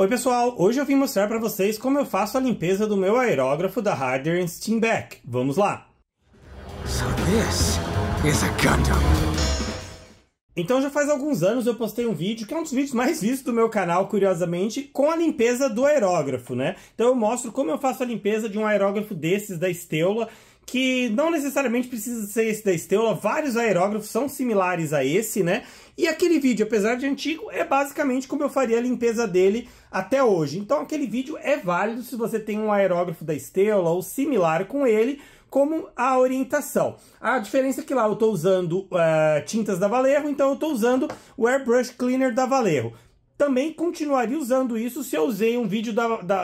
Oi pessoal, hoje eu vim mostrar para vocês como eu faço a limpeza do meu aerógrafo da Harder Steenbeck. Vamos lá! So this is a Gundam. Então já faz alguns anos eu postei um vídeo, que é um dos vídeos mais vistos do meu canal, curiosamente, com a limpeza do aerógrafo, né? Então eu mostro como eu faço a limpeza de um aerógrafo desses da Steula, que não necessariamente precisa ser esse da Steula, vários aerógrafos são similares a esse, né? E aquele vídeo, apesar de antigo, é basicamente como eu faria a limpeza dele até hoje. Então aquele vídeo é válido se você tem um aerógrafo da Steula ou similar com ele, como a orientação. A diferença é que lá eu estou usando tintas da Vallejo, então eu estou usando o Airbrush Cleaner da Vallejo. Também continuaria usando isso se eu usei um vídeo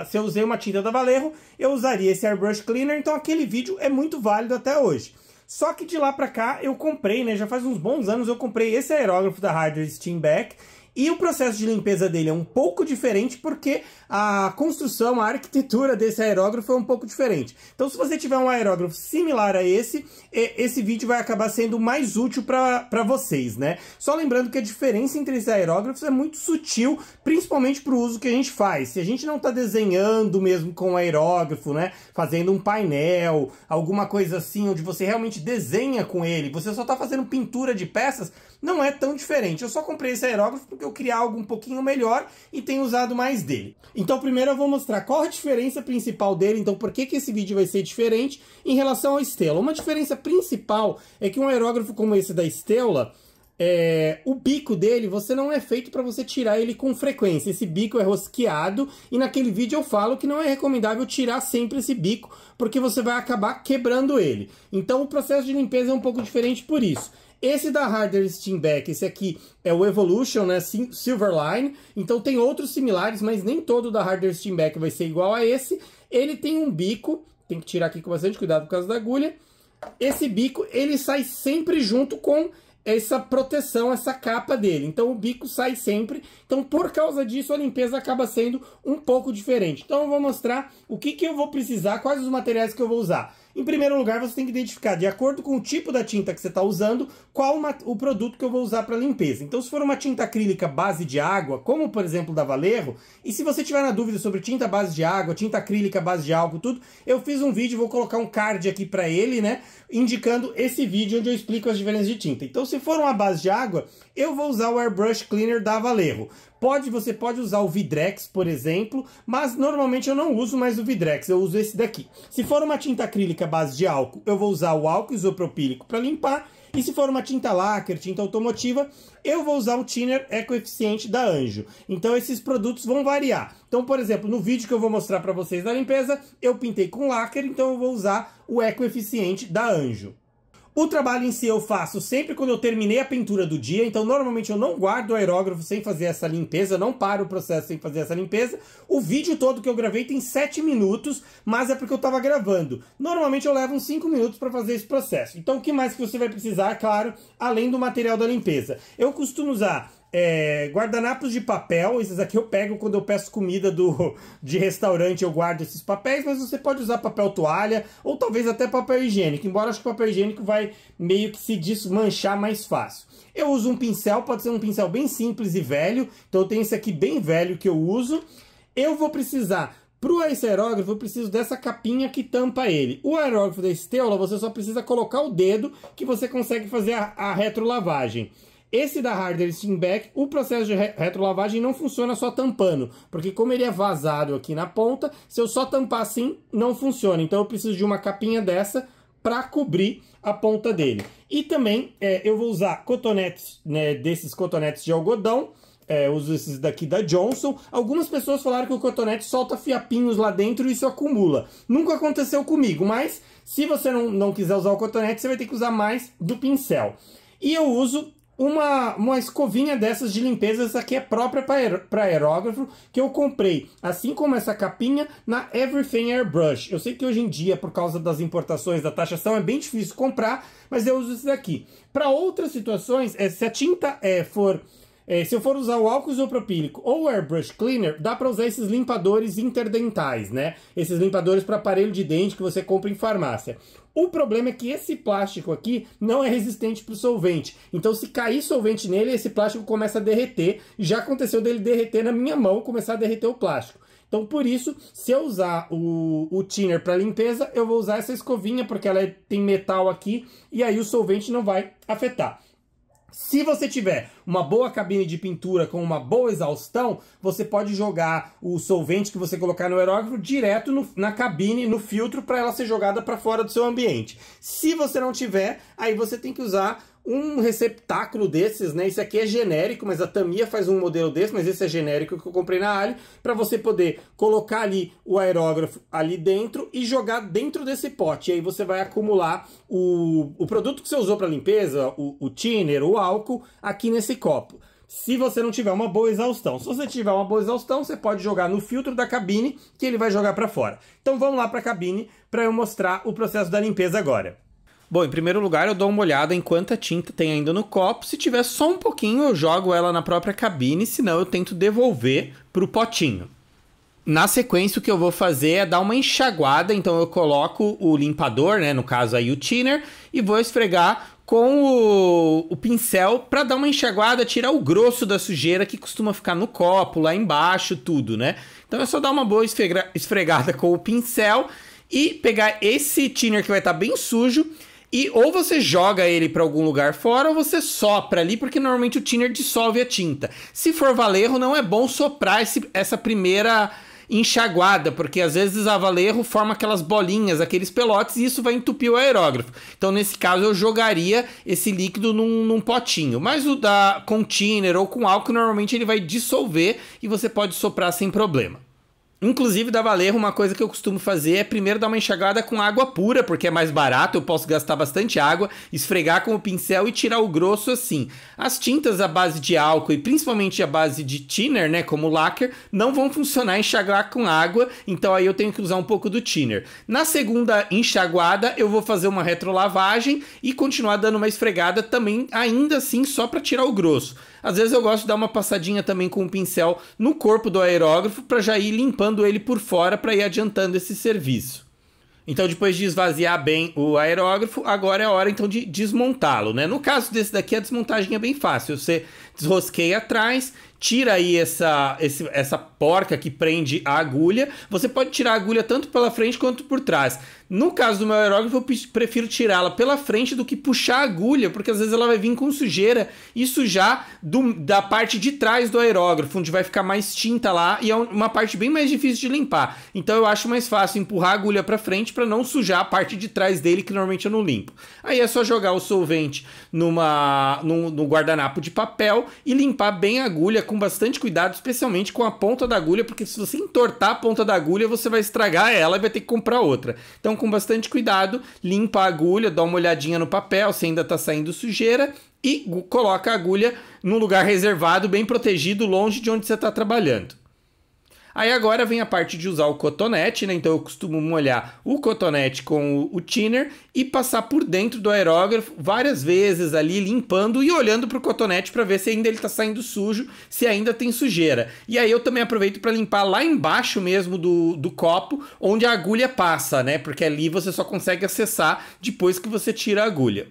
se eu usei uma tinta da Vallejo, eu usaria esse Airbrush Cleaner, então aquele vídeo é muito válido até hoje. Só que de lá pra cá eu comprei, né, já faz uns bons anos eu comprei esse aerógrafo da Harder Steenbeck, e o processo de limpeza dele é um pouco diferente porque a construção, a arquitetura desse aerógrafo é um pouco diferente. Então se você tiver um aerógrafo similar a esse vídeo vai acabar sendo mais útil para vocês, né? Só lembrando que a diferença entre esses aerógrafos é muito sutil, principalmente para o uso que a gente faz. Se a gente não está desenhando mesmo com o aerógrafo, né? Fazendo um painel, alguma coisa assim, onde você realmente desenha com ele, você só está fazendo pintura de peças, não é tão diferente. Eu só comprei esse aerógrafo porque eu queria algo um pouquinho melhor e tenho usado mais dele. Então primeiro eu vou mostrar qual a diferença principal dele, então por que esse vídeo vai ser diferente em relação ao Steula. Uma diferença principal é que um aerógrafo como esse da Steula, o bico dele, você não é feito para você tirar ele com frequência. Esse bico é rosqueado e naquele vídeo eu falo que não é recomendável tirar sempre esse bico, porque você vai acabar quebrando ele. Então o processo de limpeza é um pouco diferente por isso. Esse da Harder Steenbeck, esse aqui é o Evolution, né, Silverline, então tem outros similares, mas nem todo da Harder Steenbeck vai ser igual a esse. Ele tem um bico, tem que tirar aqui com bastante cuidado por causa da agulha. Esse bico, ele sai sempre junto com essa proteção, essa capa dele. Então o bico sai sempre. Então por causa disso a limpeza acaba sendo um pouco diferente. Então eu vou mostrar o que eu vou precisar, quais os materiais que eu vou usar. Em primeiro lugar, você tem que identificar, de acordo com o tipo da tinta que você está usando, qual o produto que eu vou usar para limpeza. Então, se for uma tinta acrílica base de água, como por exemplo da Vallejo, e se você tiver na dúvida sobre tinta base de água, tinta acrílica base de álcool, tudo, eu fiz um vídeo, vou colocar um card aqui para ele, né, indicando esse vídeo onde eu explico as diferenças de tinta. Então, se for uma base de água, eu vou usar o Airbrush Cleaner da Vallejo. Você pode usar o Vidrex, por exemplo, mas normalmente eu não uso mais o Vidrex, eu uso esse daqui. Se for uma tinta acrílica base de álcool, eu vou usar o álcool isopropílico para limpar. E se for uma tinta lacquer, tinta automotiva, eu vou usar o Thinner Eco Eficiente da Anjo. Então esses produtos vão variar. Então, por exemplo, no vídeo que eu vou mostrar para vocês da limpeza, eu pintei com lacquer, então eu vou usar o Eco Eficiente da Anjo. O trabalho em si eu faço sempre quando eu terminei a pintura do dia, então normalmente eu não guardo o aerógrafo sem fazer essa limpeza, eu não paro o processo sem fazer essa limpeza. O vídeo todo que eu gravei tem 7 minutos, mas é porque eu estava gravando. Normalmente eu levo uns 5 minutos para fazer esse processo. Então o que mais que você vai precisar, claro, além do material da limpeza? Eu costumo usar guardanapos de papel, esses aqui eu pego quando eu peço comida de restaurante, eu guardo esses papéis, mas você pode usar papel toalha ou talvez até papel higiênico, embora acho que o papel higiênico vai meio que se desmanchar mais fácil. Eu uso um pincel, pode ser um pincel bem simples e velho, então eu tenho esse aqui bem velho que eu uso. Eu vou precisar, para esse aerógrafo, eu preciso dessa capinha que tampa ele. O aerógrafo da Steula, você só precisa colocar o dedo que você consegue fazer a retrolavagem. Esse da Harder Steenbeck, o processo de retrolavagem não funciona só tampando, porque como ele é vazado aqui na ponta, se eu só tampar assim, não funciona. Então eu preciso de uma capinha dessa para cobrir a ponta dele. E também eu vou usar cotonetes, né, desses cotonetes de algodão, uso esses daqui da Johnson. Algumas pessoas falaram que o cotonete solta fiapinhos lá dentro e isso acumula. Nunca aconteceu comigo, mas se você não quiser usar o cotonete, você vai ter que usar mais do pincel. E eu uso uma escovinha dessas de limpeza, essa aqui é própria para aerógrafo, que eu comprei, assim como essa capinha, na Everything Airbrush. Eu sei que hoje em dia, por causa das importações, da taxação, é bem difícil comprar, mas eu uso esse daqui. Para outras situações, se a tinta for Se eu for usar o álcool isopropílico ou o Airbrush Cleaner, dá para usar esses limpadores interdentais, né? Esses limpadores para aparelho de dente que você compra em farmácia. O problema é que esse plástico aqui não é resistente para o solvente. Então, se cair solvente nele, esse plástico começa a derreter. Já aconteceu dele derreter na minha mão, começar a derreter o plástico. Então, por isso, se eu usar o thinner para limpeza, eu vou usar essa escovinha, porque ela tem metal aqui, e aí o solvente não vai afetar. Se você tiver uma boa cabine de pintura com uma boa exaustão, você pode jogar o solvente que você colocar no aerógrafo direto na cabine, no filtro, para ela ser jogada para fora do seu ambiente. Se você não tiver, aí você tem que usar um receptáculo desses, né? Esse aqui é genérico, mas a Tamiya faz um modelo desse, mas esse é genérico que eu comprei na Ali, para você poder colocar ali o aerógrafo ali dentro e jogar dentro desse pote. E aí você vai acumular o produto que você usou para limpeza, o thinner, o álcool, aqui nesse copo. Se você não tiver uma boa exaustão. Se você tiver uma boa exaustão, você pode jogar no filtro da cabine, que ele vai jogar para fora. Então vamos lá para a cabine para eu mostrar o processo da limpeza agora. Bom, em primeiro lugar eu dou uma olhada em quanta tinta tem ainda no copo. Se tiver só um pouquinho, eu jogo ela na própria cabine, senão eu tento devolver para o potinho. Na sequência, o que eu vou fazer é dar uma enxaguada, então eu coloco o limpador, né, no caso aí o thinner, e vou esfregar com o pincel para dar uma enxaguada, tirar o grosso da sujeira que costuma ficar no copo, lá embaixo, tudo, né? Então é só dar uma boa esfregada com o pincel e pegar esse thinner que vai estar bem sujo. E ou você joga ele para algum lugar fora ou você sopra ali, porque normalmente o thinner dissolve a tinta. Se for Vallejo, não é bom soprar essa primeira enxaguada, porque às vezes a Vallejo forma aquelas bolinhas, aqueles pelotes, e isso vai entupir o aerógrafo. Então nesse caso eu jogaria esse líquido num potinho. Mas o com thinner ou com álcool, normalmente ele vai dissolver e você pode soprar sem problema. Inclusive, da Vallejo, uma coisa que eu costumo fazer é primeiro dar uma enxagada com água pura, porque é mais barato, eu posso gastar bastante água, esfregar com o pincel e tirar o grosso assim. As tintas à base de álcool e principalmente à base de thinner, né, como lacquer, não vão funcionar enxagar com água, então aí eu tenho que usar um pouco do thinner. Na segunda enxaguada, eu vou fazer uma retrolavagem e continuar dando uma esfregada também, ainda assim, só para tirar o grosso. Às vezes eu gosto de dar uma passadinha também com o pincel no corpo do aerógrafo para já ir limpando ele por fora para ir adiantando esse serviço. Então depois de esvaziar bem o aerógrafo, agora é a hora então de desmontá-lo, né? No caso desse daqui a desmontagem é bem fácil, você desrosqueia atrás, tira aí essa porca que prende a agulha. Você pode tirar a agulha tanto pela frente quanto por trás. No caso do meu aerógrafo, eu prefiro tirá-la pela frente do que puxar a agulha, porque às vezes ela vai vir com sujeira e sujar da parte de trás do aerógrafo, onde vai ficar mais tinta lá e é uma parte bem mais difícil de limpar. Então eu acho mais fácil empurrar a agulha para frente para não sujar a parte de trás dele, que normalmente eu não limpo. Aí é só jogar o solvente no guardanapo de papel e limpar bem a agulha com bastante cuidado, especialmente com a ponta da agulha, porque se você entortar a ponta da agulha, você vai estragar ela e vai ter que comprar outra. Então, com bastante cuidado, limpa a agulha, dá uma olhadinha no papel se ainda está saindo sujeira e coloca a agulha num lugar reservado, bem protegido, longe de onde você está trabalhando. Aí agora vem a parte de usar o cotonete, né? Então eu costumo molhar o cotonete com o thinner e passar por dentro do aerógrafo várias vezes ali, limpando e olhando para o cotonete para ver se ainda ele está saindo sujo, se ainda tem sujeira. E aí eu também aproveito para limpar lá embaixo mesmo do copo, onde a agulha passa, né? Porque ali você só consegue acessar depois que você tira a agulha.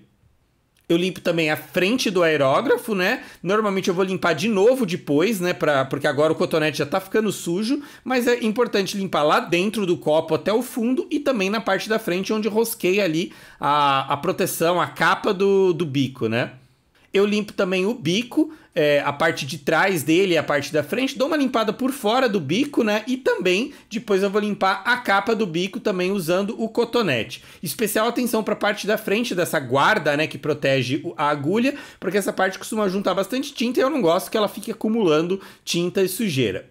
Eu limpo também a frente do aerógrafo, né? Normalmente eu vou limpar de novo depois, né? Porque agora o cotonete já tá ficando sujo, mas é importante limpar lá dentro do copo até o fundo e também na parte da frente onde rosquei ali a proteção, a capa do bico, né? Eu limpo também o bico, a parte de trás dele e a parte da frente, dou uma limpada por fora do bico, né? E também depois eu vou limpar a capa do bico também usando o cotonete. Especial atenção para a parte da frente dessa guarda, né? Que protege a agulha, porque essa parte costuma juntar bastante tinta e eu não gosto que ela fique acumulando tinta e sujeira.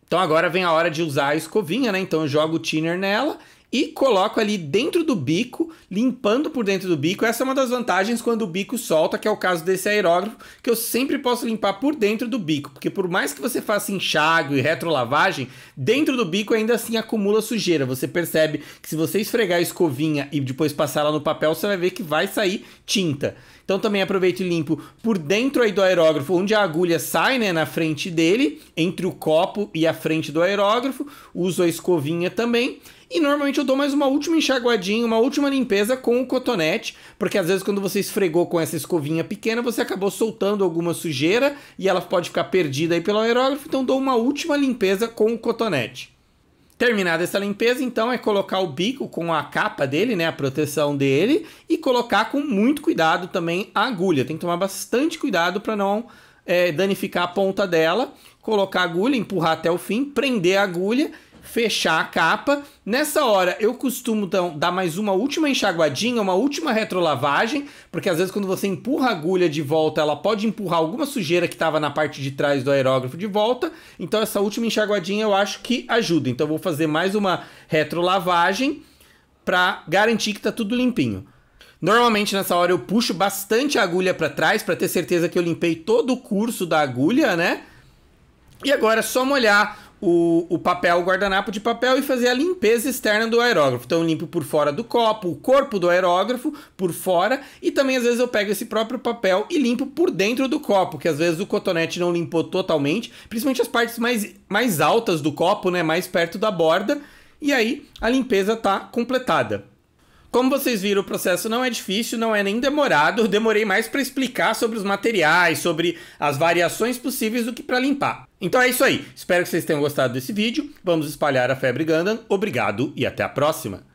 Então agora vem a hora de usar a escovinha, né? Então eu jogo o thinner nela e coloco ali dentro do bico, limpando por dentro do bico. Essa é uma das vantagens quando o bico solta, que é o caso desse aerógrafo, que eu sempre posso limpar por dentro do bico, porque por mais que você faça enxágue e retrolavagem, dentro do bico ainda assim acumula sujeira. Você percebe que se você esfregar a escovinha e depois passar ela no papel, você vai ver que vai sair tinta. Então também aproveito e limpo por dentro aí do aerógrafo, onde a agulha sai, né, na frente dele, entre o copo e a frente do aerógrafo. Uso a escovinha também. E normalmente eu dou mais uma última enxaguadinha, uma última limpeza com o cotonete, porque às vezes quando você esfregou com essa escovinha pequena, você acabou soltando alguma sujeira e ela pode ficar perdida aí pelo aerógrafo, então dou uma última limpeza com o cotonete. Terminada essa limpeza, então, é colocar o bico com a capa dele, né, a proteção dele, e colocar com muito cuidado também a agulha. Tem que tomar bastante cuidado para não danificar a ponta dela. Colocar a agulha, empurrar até o fim, prender a agulha, fechar a capa. Nessa hora eu costumo então dar mais uma última enxaguadinha, uma última retrolavagem, porque às vezes quando você empurra a agulha de volta, ela pode empurrar alguma sujeira que estava na parte de trás do aerógrafo de volta. Então essa última enxaguadinha eu acho que ajuda. Então eu vou fazer mais uma retrolavagem para garantir que está tudo limpinho. Normalmente nessa hora eu puxo bastante a agulha para trás para ter certeza que eu limpei todo o curso da agulha, né? E agora é só molhar o papel, o guardanapo de papel, e fazer a limpeza externa do aerógrafo. Então eu limpo por fora do copo, o corpo do aerógrafo por fora, e também às vezes eu pego esse próprio papel e limpo por dentro do copo, que às vezes o cotonete não limpou totalmente, principalmente as partes mais altas do copo, né, mais perto da borda, e aí a limpeza tá completada. Como vocês viram, o processo não é difícil, não é nem demorado. Eu demorei mais para explicar sobre os materiais, sobre as variações possíveis do que para limpar. Então é isso aí. Espero que vocês tenham gostado desse vídeo. Vamos espalhar a febre Gundam. Obrigado e até a próxima.